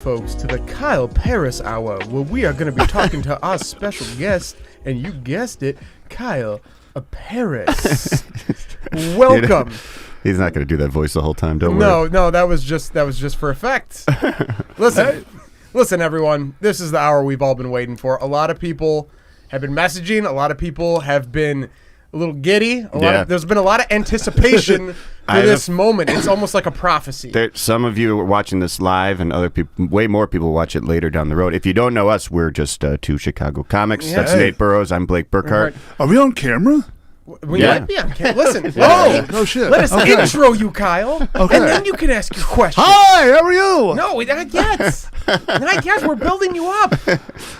Folks, to the Kyle Parris Hour, where we are going to be talking to our special guest, and you guessed it, Kyle Parris. Welcome. He's not going to do that voice the whole time. Don't worry. No, that was just for effect. Listen, everyone. This is the hour we've all been waiting for. A lot of people have been messaging. A lot of people have been a little giddy. There's been a lot of anticipation for this moment. It's almost like a prophecy. Some of you are watching this live, and other people, way more people, watch it later down the road. If you don't know us, we're just two Chicago comics. Yeah. That's Nate Burrows. I'm Blake Burkhart. Are we on camera? We might be on camera. Listen. No shit. Let us intro you, Kyle. Okay. And then you can ask your question. Hi, how are you? No, not yet. Not yet. We're building you up.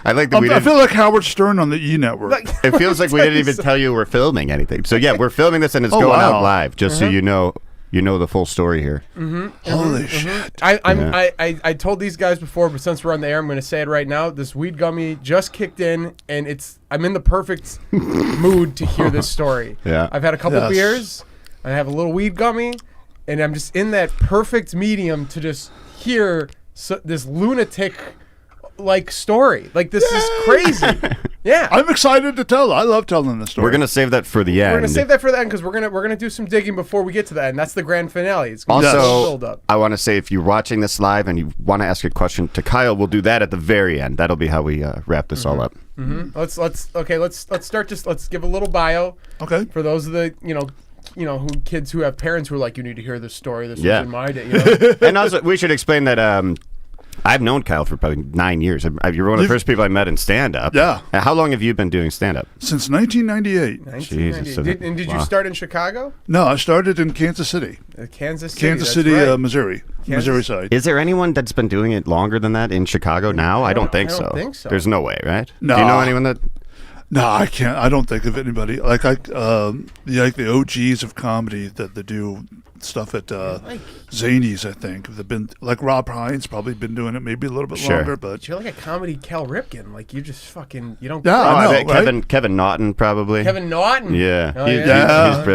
I feel like Howard Stern on the E! Network. It feels like we didn't even tell you we're filming anything. So yeah, we're filming this and it's going out live, just so you know the full story here. Holy shit. I told these guys before, but since we're on the air, I'm going to say it right now. This weed gummy just kicked in, and I'm in the perfect mood to hear this story. Yeah. I've had a couple beers, I have a little weed gummy, and I'm just in that perfect medium to just hear this lunatic-like story. Like, this is crazy. Yeah, I'm excited to tell. I love telling the story. We're gonna save that for the end. We're gonna save that for the end because we're gonna do some digging before we get to the end. That's the grand finale. It's gonna also, build up. I want to say if you're watching this live and you want to ask a question to Kyle, we'll do that at the very end. That'll be how we wrap this all up. Let's start. Let's give a little bio. Okay. For those of the kids who have parents who are like, you need to hear this story. This was in my day. And also, we should explain that. I've known Kyle for probably 9 years. You're one of the first people I met in stand-up. Yeah. How long have you been doing stand-up? Since 1998. Jesus. Did you start in Chicago? No, I started in Kansas City. Kansas City, right. Missouri. Missouri side. Is there anyone that's been doing it longer than that in Chicago now? I don't think so. There's no way, right? No. Do you know anyone that... No, I can't. I don't think of anybody. Like the OGs of comedy that do stuff at Zanies, I think. They've been, like Rob Hines, probably been doing it maybe a little bit longer. But you're like a comedy Cal Ripken. Like, you just fucking, you don't... Yeah, I know, right? Kevin Naughton, probably. Kevin Naughton? Yeah.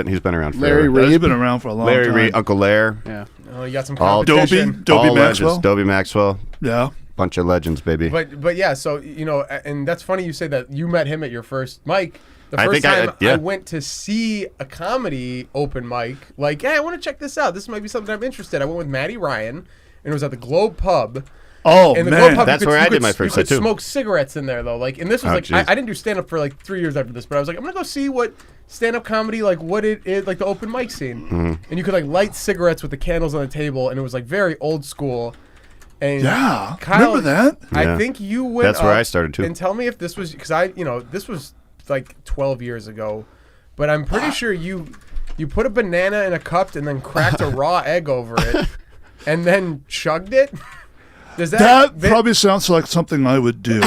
He's been around forever. Larry Reed's been around for a long time. Larry Reed, Uncle Lair. Yeah. Oh, you got some competition. Dobie Maxwell. Dobie Maxwell. Yeah. Bunch of legends, baby. But yeah, so, and that's funny you say that you met him at your first mic. The first time I went to see a comedy open mic, like, hey, I want to check this out. This might be something I'm interested in. I went with Maddie Ryan, and it was at the Globe Pub. Oh, and the man. Globe Pub, that's where I did my first set, too. You could smoke cigarettes in there, though. Like, and this was I didn't do stand-up for, like, 3 years after this, but I was like, I'm going to go see what stand-up comedy, like, what it is, like, the open mic scene. And you could, like, light cigarettes with the candles on the table, and it was, like, very old school. And yeah, Kyle, remember that? I think you went That's where I started, too. And tell me if this was, because this was like 12 years ago, but I'm pretty sure you put a banana in a cup and then cracked a raw egg over it and then chugged it? Does that probably sounds like something I would do.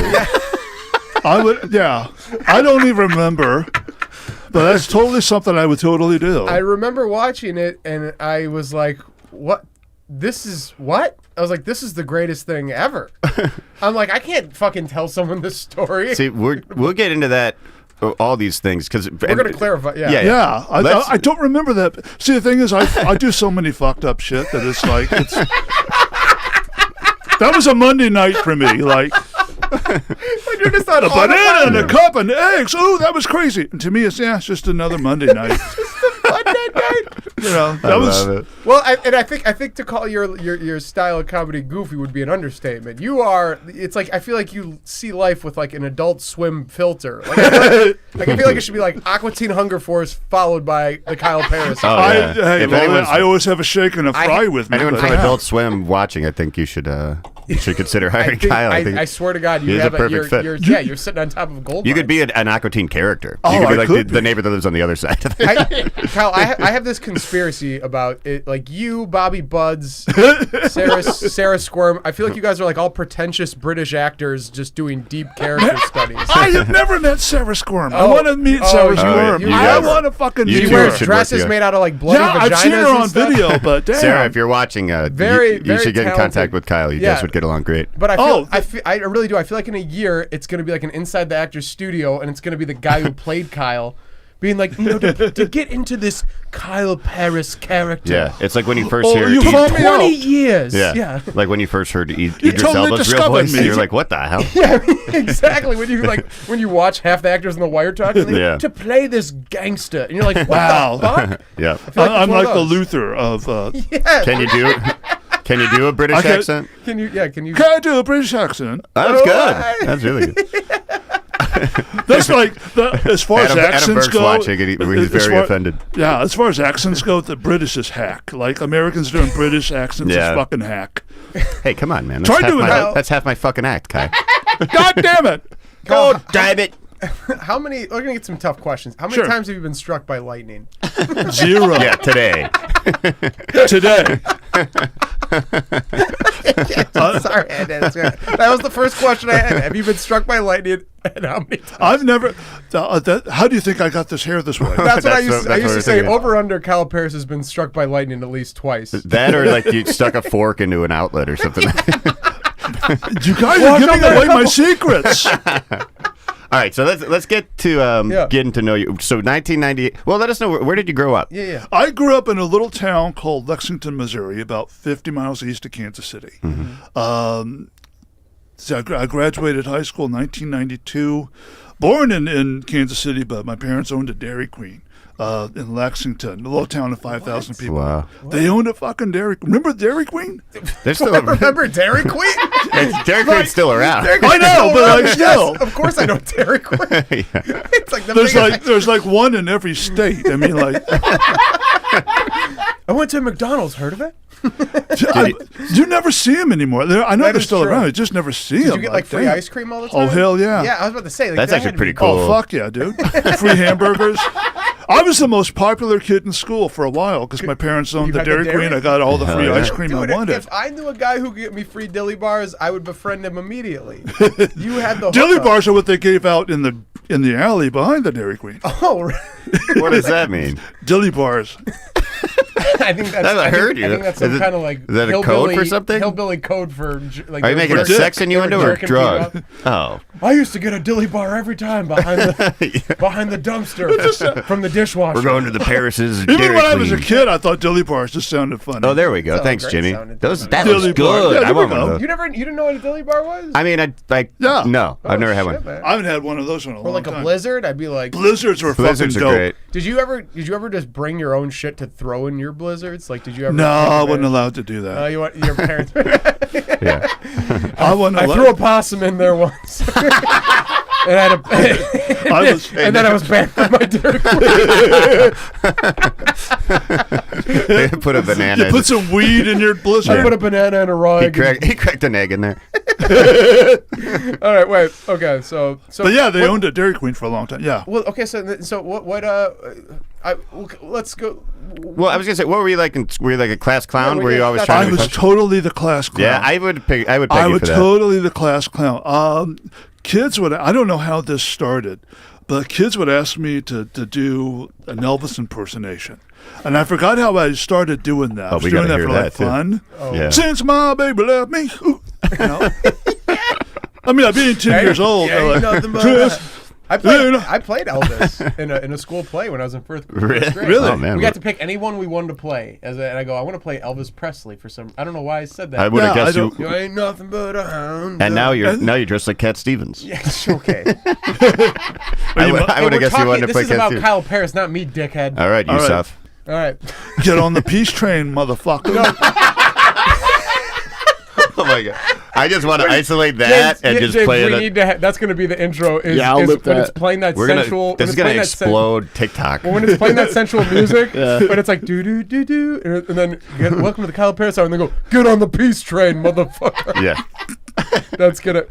I would, yeah. I don't even remember, but that's totally something I would totally do. I remember watching it and I was like, what? This is what? I was like, this is the greatest thing ever. I'm like, I can't fucking tell someone this story. See, we'll get into that, all these things, because we're going to clarify. Yeah. I don't remember that. See, the thing is, I do so many fucked up shit that it's like, that was a Monday night for me. Like, you're just on a banana and a cup and eggs. Oh, that was crazy. And to me, it's just another Monday night. Monday night. That was it. Well, I think to call your style of comedy goofy would be an understatement. You are. It's like I feel like you see life with like an Adult Swim filter. Like, I feel like it should be like Aqua Teen Hunger Force followed by the Kyle Parris. I always have a shake and a fry with me. Anyone from Adult Swim watching, I think you should consider hiring Kyle. I swear to God, you have a perfect fit. You're sitting on top of a gold. You could be an Aqua Teen character. Oh, you could be like the neighbor that lives on the other side. Kyle, I have this conspiracy about it, like you, Bobby Buds, Sarah Squirm. I feel like you guys are like all pretentious British actors just doing deep character studies. I have never met Sarah Squirm. I want to meet Sarah Squirm. I want to fucking meet her. She wears dresses made out of like bloody vaginas. I've seen her on video, but damn. Sarah, if you're watching, you should get in contact with Kyle. You guys would get along great. But I really do. I feel like in a year it's going to be like an Inside the Actors studio, and it's going to be the guy who played Kyle being like, to get into this Kyle Parris character. Yeah, it's like when you first Oh, hear you Eat- found me 20 out. years. Yeah. Like when you first heard Idris totally Elba's real discovered voice, me. you're like, what the hell? Yeah, exactly. When you watch half the actors in The Wire talking, like, Yeah. to play this gangster, and you're like, what Wow. the fuck? Yeah. I feel I'm it's one like of the those. Luther of. Yeah. Can you do Can you do a British Okay. accent? Can you? Can I do a British accent? That's good. That's really good. That's like as far as Adam accents Burke's go. watching it. He's as very far- offended. Yeah, as far as accents go, the British is hack. Like Americans doing British accents Yeah. is fucking hack. Hey, come on, man. Try doing that. That's half my fucking act, Kai. God damn it! God damn it. How many? We're gonna get some tough questions. How many Sure. times have you been struck by lightning? 0 Yeah, today. today. Sorry, that was the first question I had. Have you been struck by lightning? And how many times? I've never. How do you think I got this hair this way? That's what I That's used. what- I that's used what to we're say. thinking. Over under. Kyle Parris has been struck by lightning at least twice. That or like you stuck a fork into an outlet or something. You guys are giving up away there. my secrets. All right, so let's get to getting to know you. So 1998. Well, let us know where did you grow up? Yeah. I grew up in a little town called Lexington, Missouri, about 50 miles east of Kansas City. So I graduated high school in 1992. Born in Kansas City, but my parents owned a Dairy Queen in Lexington, a little town of 5,000 people. Wow. They owned a fucking Dairy Queen. Remember Dairy Queen? They're still Remember Dairy Queen? Dairy Queen's still around. Dairy I know, but like Yes, still. of course I know Dairy Queen. Yeah. It's like the biggest. There's like one in every state. I mean, like, I went to McDonald's. Heard of it? you never see them anymore. I know That they're is still true. around. You just never see Did them. you get like free damn. ice cream all the time? Oh, hell yeah. Yeah, I was about to say. Like, That's that actually had to pretty be- cool. Oh, fuck yeah, dude. Free hamburgers. I was the most popular kid in school for a while because my parents owned You the had the Dairy Dairy? Queen. I got all the free yeah. ice cream Dude, I wanted. if I knew a guy who could get me free dilly bars, I would befriend him immediately. You had the Dilly hookup. bars are what they gave out in the alley behind the Dairy Queen. Oh, right. What does that mean? Dilly bars. I think that's. I heard I you. think that's Is some it- kind of like. is that a code hillbilly- for something? Hillbilly code for like. Are you making a dick. sex innuendo or jerking drug? people Oh. I used to get a dilly bar every time behind the dumpster from the dishwasher. We're going to the Paris's Even Dairy when I was a Queen. kid, I thought dilly bars just sounded funny. Oh, there we go. That's Thanks, great Jimmy. sounding. That Dilly was bar. good. Yeah, I there want we one of go. those. You didn't know what a dilly bar was? I mean, Yeah. no, I've never had Shit, one. man. I haven't had one of those in a Or long like time. a blizzard, I'd be like. Blizzards were Blizzards fucking are dope. great. Did you ever just bring your own shit to throw in your blizzards? Like, did you ever? No, I take wasn't advantage- allowed to do that. Oh, you want your parents? Yeah. I wasn't I allowed. threw a possum in there once. And I had a, I was- and then I was banned from my Dairy Queen. They put a banana. You put some weed in your I blizzard. put a banana and a raw he egg. cracked an egg in there. All right, wait. Okay, so But yeah, they what- owned a Dairy Queen for a long time. Yeah. Well, okay, so what let's go. Well, I was gonna say, what were you like? Were you like a class clown? Yeah, were you always that's- trying I to be was totally the class clown. Yeah, I would peg you totally for that. the class clown. Kids would, I don't know how this started, but kids would ask me to do an Elvis impersonation. And I forgot how I started doing that. I Oh, was we doing gotta that hear for like that, too. fun. Yeah. Since my baby left me. Ooh, you know? I mean, being 10 years old. Yeah, I'm like, nothing but "Just- I Yeah. played Elvis in a school play when I was in first grade. Really? Oh, man. We got to pick anyone we wanted to play, and I go, I want to play Elvis Presley for some. I don't know why I said that. I would have Yeah, guessed I you. don't- You ain't nothing but a hound. And now dog. you're dressed like Cat Stevens. Yes, okay. I would Hey, have we're guessed you wanted to this play is Cat about Stevens. Kyle Parris, not me, dickhead. All right, All right. Yusuf. All right. Get on the peace train, motherfucker. Oh my god! I just want to isolate that and just James, play we it. need to that's going to be the intro. Is, Yeah, I'll is lip when that. it's playing that We're sensual. gonna. This is gonna explode TikTok. When it's playing that sensual music, Yeah. but it's like do do do do, and then welcome to the Kyle Parris hour, and they go get on the peace train, motherfucker. Yeah, That's gonna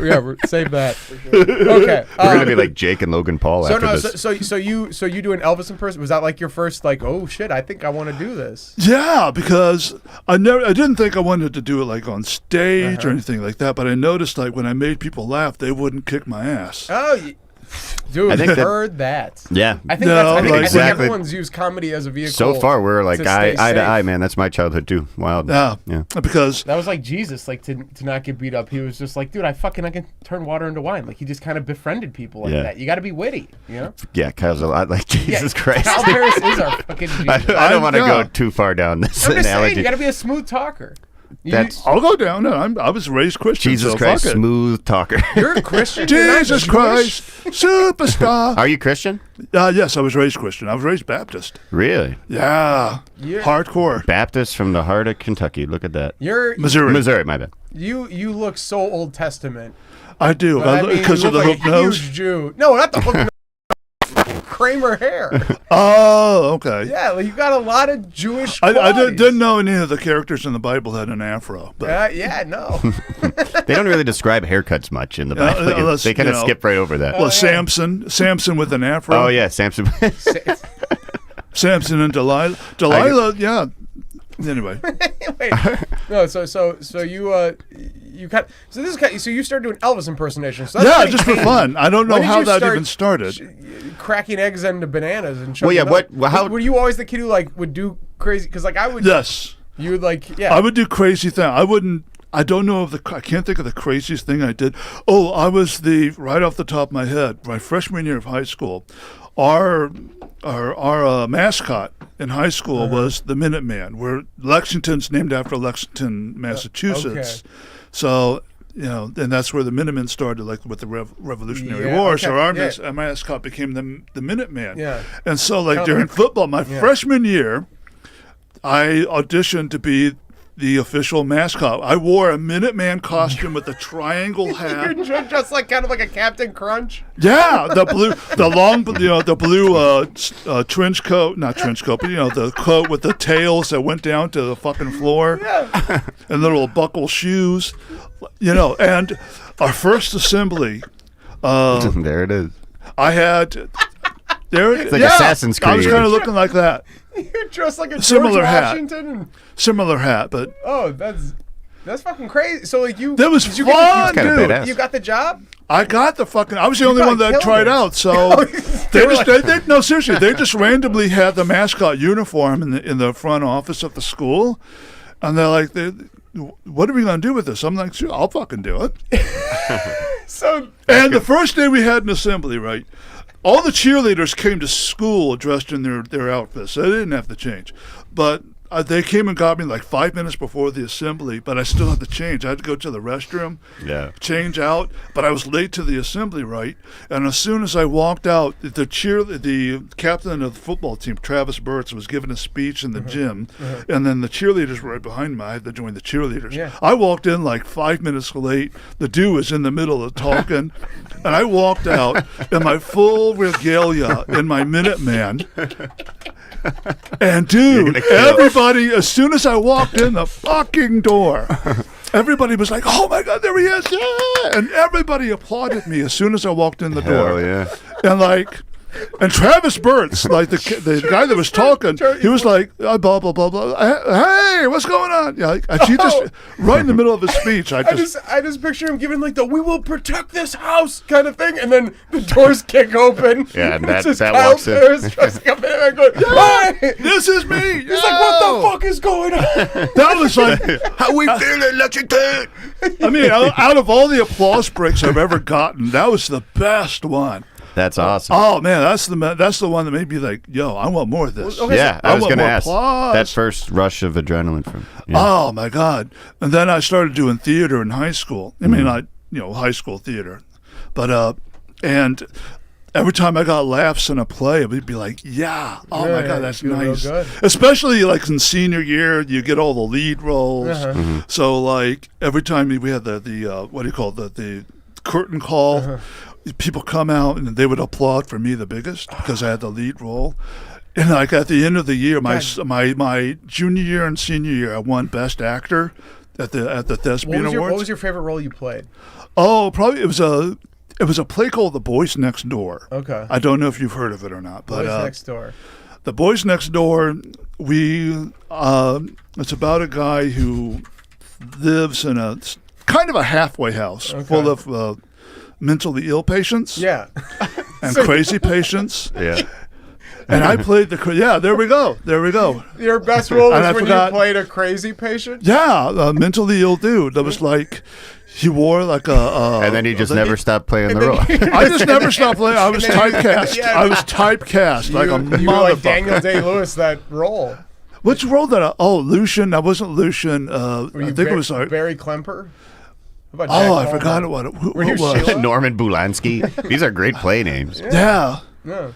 save that. For sure. Okay, we're gonna be like Jake and Logan Paul So after no, this. so you do an Elvis impersonation? Was that like your first like, oh shit, I think I want to do this? Yeah, because I didn't think I wanted to do it like on stage Uh-huh. or anything like that. But I noticed like when I made people laugh, they wouldn't kick my ass. Oh, Dude, I think I that- heard that. Yeah. I think No, I think exactly. everyone's used comedy as a vehicle. So far, we're like to eye stay to safe. eye, man. That's my childhood too. Wild. Yeah. Because That was like Jesus, like to not get beat up. He was just like, dude, I can turn water into wine. Like he just kind of befriended people like Yeah. that. You got to be witty, you know. Yeah, Kyle's a lot like Jesus Christ. Kyle Parris is our fucking Jesus. I don't want to Yeah. go too far down this I'm just saying, analogy. you got to be a smooth talker. That's I'll go down. No, I was raised Christian. Jesus so Christ, fuck it. smooth talker. You're a Christian. You're not Jesus Jewish? Christ, superstar. Are you Christian? Yes, I was raised Christian. I was raised Baptist. Really? Yeah, Yeah. hardcore. Baptist from the heart of Kentucky. Look at that. You're Missouri. My bad. you look so Old Testament. I do But I mean, because you of the look hook like a nose. huge Jew. No, not the hook nose. Kramer hair. Oh, okay. Yeah, like you got a lot of Jewish. I qualities. didn't know any of the characters in the Bible had an afro. But Yeah, no. They don't really describe haircuts much in the Yeah, Bible. unless, They kind you of know. skip right over that. well, Samson with an afro. Oh yeah, Samson. Samson and Delilah. Delilah, yeah. Anyway, Wait, no. So you cut. So this is cut. So you started doing Elvis impersonation. So that's yeah, pretty just for tame. fun. I don't know When did how you that start even started. cracking eggs into bananas and. Well, yeah, choking up? what- how- were you always the kid who like would do crazy? Because like I would. Yes. You would like yeah. I would do crazy things. I don't know I can't think of the craziest thing I did. Oh, I was right off the top of my head, my freshman year of high school, our mascot in high school was the Minuteman, where Lexington's named after Lexington, Massachusetts. okay. So, and that's where the Minutemen started, like with the Revolutionary Yeah, War. okay, So our yeah. mascot became the Minuteman. Yeah. And so, like Kinda during like- football, my freshman year, I auditioned to be the official mascot. I wore a Minuteman costume with a triangle hat. You're just like kind of like a Captain Crunch. Yeah, the blue trench coat, not trench coat, but the coat with the tails that went down to the fucking floor, Yeah. and little buckle shoes, And our first assembly, There it is. I had. It's like Assassin's I was Creed. kind of looking like that. You're dressed like a Similar George hat. Washington. And, Similar hat, but oh, that's fucking crazy. So like you. that was did you fun, get kinda dude. badass. You got the job. I got the fucking. I was the only probably one that killed tried it. out. So They were like- no, seriously, they just randomly had the mascot uniform in the front office of the school, and they're like, "What are we gonna do with this?" I'm like, "Sure, I'll fucking do it." So And the first day we had an assembly, right? All the cheerleaders came to school dressed in their outfits. So they didn't have to change, but. They came and got me like 5 minutes before the assembly, but I still had to change. I had to go to the restroom, Yeah. change out, but I was late to the assembly, right? And as soon as I walked out, the captain of the football team, Travis Burtz, was giving a speech in the gym, and then the cheerleaders were right behind me. I had to join the cheerleaders. Yeah. I walked in like 5 minutes late. The dude was in the middle of talking, and I walked out in my full regalia in my Minuteman. And dude, gonna kill. everybody, as soon as I walked in the fucking door, everybody was like, "Oh my God, there he is!" Yeah! And everybody applauded me as soon as I walked in the door. Hell yeah. And Travis Burtz, like the guy that was talking, he was like, blah blah blah blah. Hey, what's going on? Yeah, and she just right in the middle of his speech. I just picture him giving like the "We will protect this house" kind of thing, and then the doors kick open. Yeah, and It's that just walks Kyle in. Parris dressing up in it and going, "Hey!" this is me. He's like, "What the fuck is going on?" That was like, How we feeling, Lexington? I mean, out of all the applause breaks I've ever gotten, that was the best one. That's awesome. Oh man, that's the one that made me like, yo, I want more of this. Okay, Yeah, I I was want going to more ask. applause. That first rush of adrenaline from. Yeah. Oh my God! And then I started doing theater in high school. I mean, high school theater, but and every time I got laughs in a play, we'd be like, yeah, oh my Yeah, God, that's you feel real nice. good. Especially like in senior year, you get all the lead roles. So like every time we had the what do you call it, the curtain call. People come out and they would applaud for me the biggest because I had the lead role. And like at the end of the year, my junior year and senior year, I won Best Actor at the Thespian Awards. What was your favorite role you played? Oh, probably it was a play called The Boys Next Door. Okay. I don't know if you've heard of it or not, but Boys Next Door. The Boys Next Door. It's about a guy who lives in a kind of a halfway house full of mentally ill patients. Yeah. And crazy patients. Yeah. And I played there we go. Your best role And was I when forgot- you played a crazy patient? Yeah, a mentally ill dude that was like, he wore like a... And then he just never stopped playing the role. I just never stopped playing. I was typecast. Yeah. I was typecast like a You were like motherfucker. Daniel Day-Lewis, that role. Which role Lucian. I wasn't Lucian. Were I you think it was... Barry Klemper? How about Jack Oh, I Coleman? forgot who Were you it was. Sheila? Norman Bulansky. These are great play names. Yeah. No.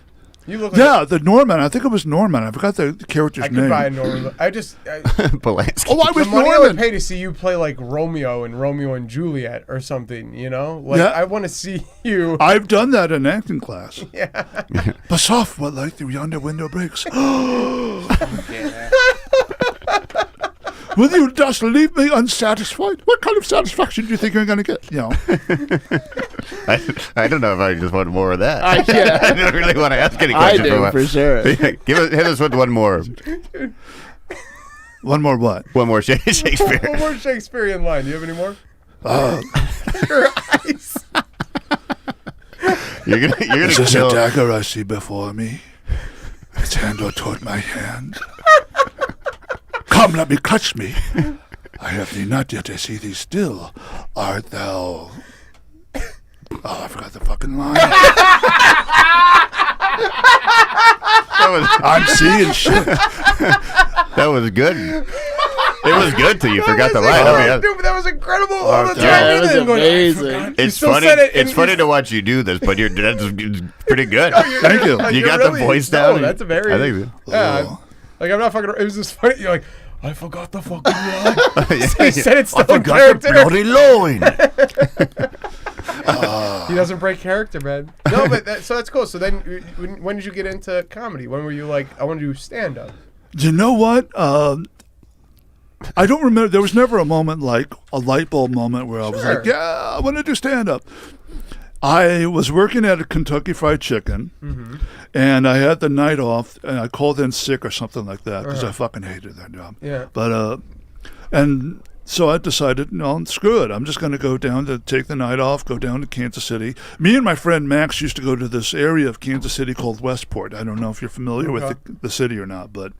You look like Yeah, the Norman. I think it was Norman. I forgot the character's I name. could buy a Norman. Bulansky. Oh, I The was money I would Norman. pay to see you play like Romeo and Romeo and Juliet or something, you know? Like, Yeah. I want to see you. I've done that in acting class. Yeah. But soft, what like the yonder window breaks. Will you just leave me unsatisfied? What kind of satisfaction do you think you're going to get? You know. I don't know if I just want more of that. I can't. I don't really want to ask any I questions. do, for sure. Hit us with one more. One more what? One more Shakespeare. One more Shakespearean line. Do you have any more? Your eyes. You're gonna Is this a kill. dagger I see before me? Its handle toward my hand. Come, let me clutch me. I have thee not yet, I see thee still. Art thou... Oh, I forgot the fucking line. I'm seeing shit. That was good. It was good till you forgot the line. I mean, Dude, that was incredible. All the time. that was And going, I amazing. forgot. You it's still funny. said it It's in- funny to watch you do this, but that's pretty good. Thank you. You You're got really- the voice no, down. that's a very... I think. Yeah, Oh. like, I'm not fucking... It was just funny. You're like, I forgot the fucking line. Yeah, He said it's I still in forgot the character. bloody loin. He doesn't break character, man. No, but so that's cool. So then, when did you get into comedy? When were you like, I want to do stand-up? You know what? I don't remember. There was never a moment like a light bulb moment where I was Sure. like, yeah, I want to do stand-up. I was working at a Kentucky Fried Chicken, and I had the night off, and I called in sick or something like that because I fucking hated that job. Yeah. But and so I decided, no, screw it. I'm just going to go down to take the night off, go down to Kansas City. Me and my friend Max used to go to this area of Kansas City called Westport. I don't know if you're familiar with the city or not, but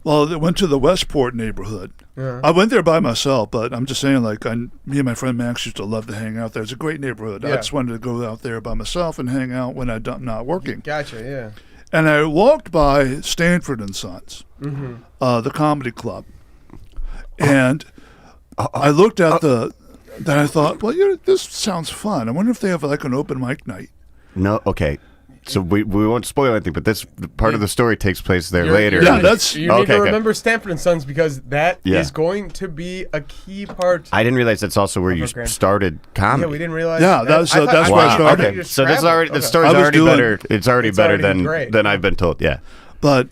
well, they went to the Westport neighborhood. Yeah. I went there by myself, but I'm just saying, like, me and my friend Max used to love to hang out there. It's a great neighborhood. I Yeah. just wanted to go out there by myself and hang out when I'm not working. Gotcha, yeah. And I walked by Stanford and Sons, the comedy club, and I looked at then I thought, well, this sounds fun. I wonder if they have like an open mic night. No, okay. So we won't spoil anything, but this part of the story takes place there later. Yeah, that's- You need Okay, to okay. remember Stanford and Sons because that is Yeah. going to be a key part. I didn't realize that's also where you Okay. started comedy. Yeah, we didn't realize. Yeah, that's I thought- where I Wow. started. Okay, so this is already the story's I was already doing- better. It's already It's better already great. than I've been told. Yeah. But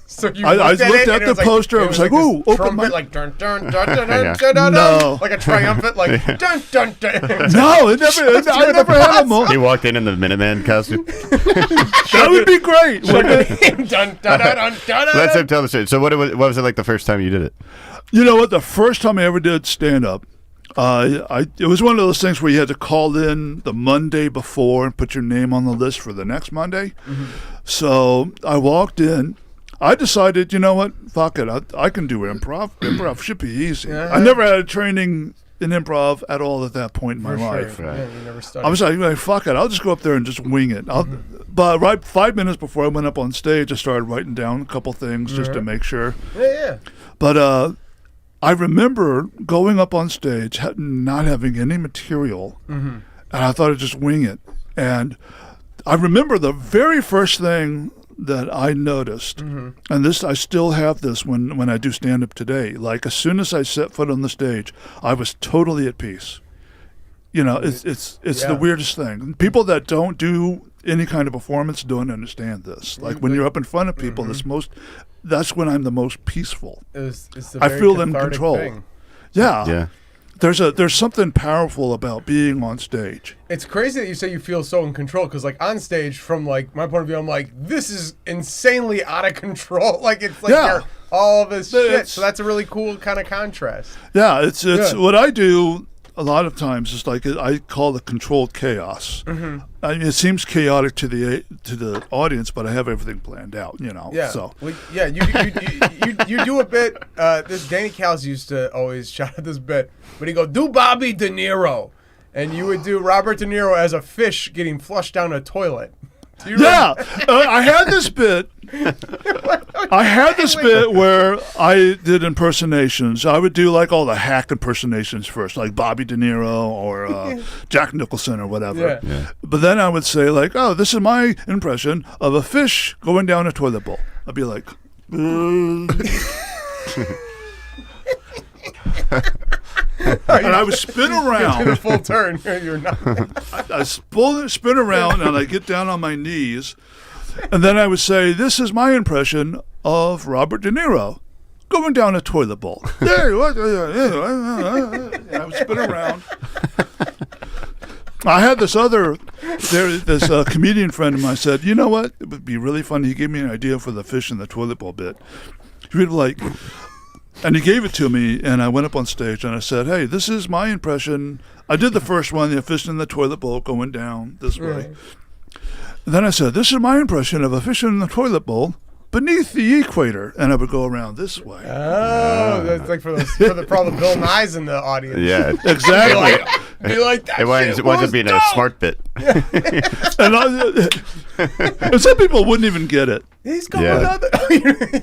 So you I looked looked it, at and it the was poster, I it was like like, this ooh, open trumpet, mic. like dun dun dun dun dun Yeah. dun dun, No. like a triumphant, like dun dun dun. No, I never had a moment. He walked in the Minuteman costume. That would be great. dun dun dun dun dun. Let's him tell the story. So what was it like the first time you did it? You know what? The first time I ever did stand-up, it was one of those things where you had to call in the Monday before and put your name on the list for the next Monday. So I walked in. I decided, you know what? Fuck it. I can do improv. Improv should be easy. I never had a training in improv at all at that point in my life. Yeah, you never studied. I was like, fuck it. I'll just go up there and just wing it. But right 5 minutes before I went up on stage, I started writing down a couple things just to make sure. yeah. But I remember going up on stage, not having any material, and I thought I'd just wing it. And I remember the very first thing that I noticed, and this I still have this when I do stand-up today. Like, as soon as I set foot on the stage, I was totally at peace. You know, it's Yeah. the weirdest thing. People that don't do any kind of performance don't understand this. Like, when you're up in front of people, that's when I'm the most peaceful. It's a I very feel in cathartic control. thing. Yeah. Yeah. There's something powerful about being on stage. It's crazy that you say you feel so in control because, like, on stage, from like my point of view, I'm like, this is insanely out of control. Like, it's like Yeah. you're all of this shit. It's- So that's a really cool kind of contrast. Yeah, it's Yeah. what I do. a lot of times it's like I call it controlled chaos. Mm-hmm. I mean, it seems chaotic to the audience, but I have everything planned out. Yeah. So well, yeah, you do a bit. This Danny Cowles used to always shout at this bit, but he go do Bobby De Niro, and you would do Robert De Niro as a fish getting flushed down a toilet. Yeah, I had this bit. Where I did impersonations. I would do like all the hack impersonations first, like Bobby De Niro or Jack Nicholson or whatever. Yeah. But then I would say like, "Oh, this is my impression of a fish going down a toilet bowl." I'd be like, and I would spin around. Do the full turn. You're not. I spin around and I get down on my knees, and then I would say, "This is my impression of Robert De Niro going down a toilet bowl." And I would spin around. I had this comedian friend of mine said, "You know what? It would be really funny." He gave me an idea for the fish in the toilet bowl bit. He would like. And he gave it to me, and I went up on stage, and I said, "Hey, this is my impression." I did the first one, the fish in the toilet bowl going down this way. And then I said, "This is my impression of a fish in the toilet bowl beneath the equator," and I would go around this way. Oh, that's like for all the Bill Nye's in the audience. Yeah, exactly. Be like that. It winds up being a smart bit. And some people wouldn't even get it. He's going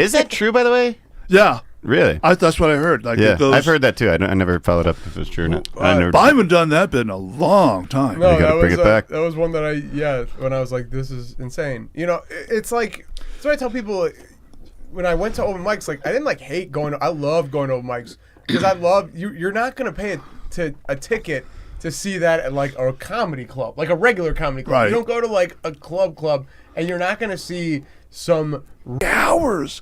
Is that true, by the way? Yeah. Really? That's what I heard. Like yeah, I've heard that too. I never followed up if it's true or not. But I haven't done that bit in a long time. No, you gotta bring it back. That was one that when I was like, this is insane. It's like, that's what I tell people when I went to open mics, like, I didn't like hate going, I love going to open mics because I love, you're not going to pay a ticket to see that at like a comedy club, like a regular comedy club. Right. You don't go to like a club and you're not going to see some hours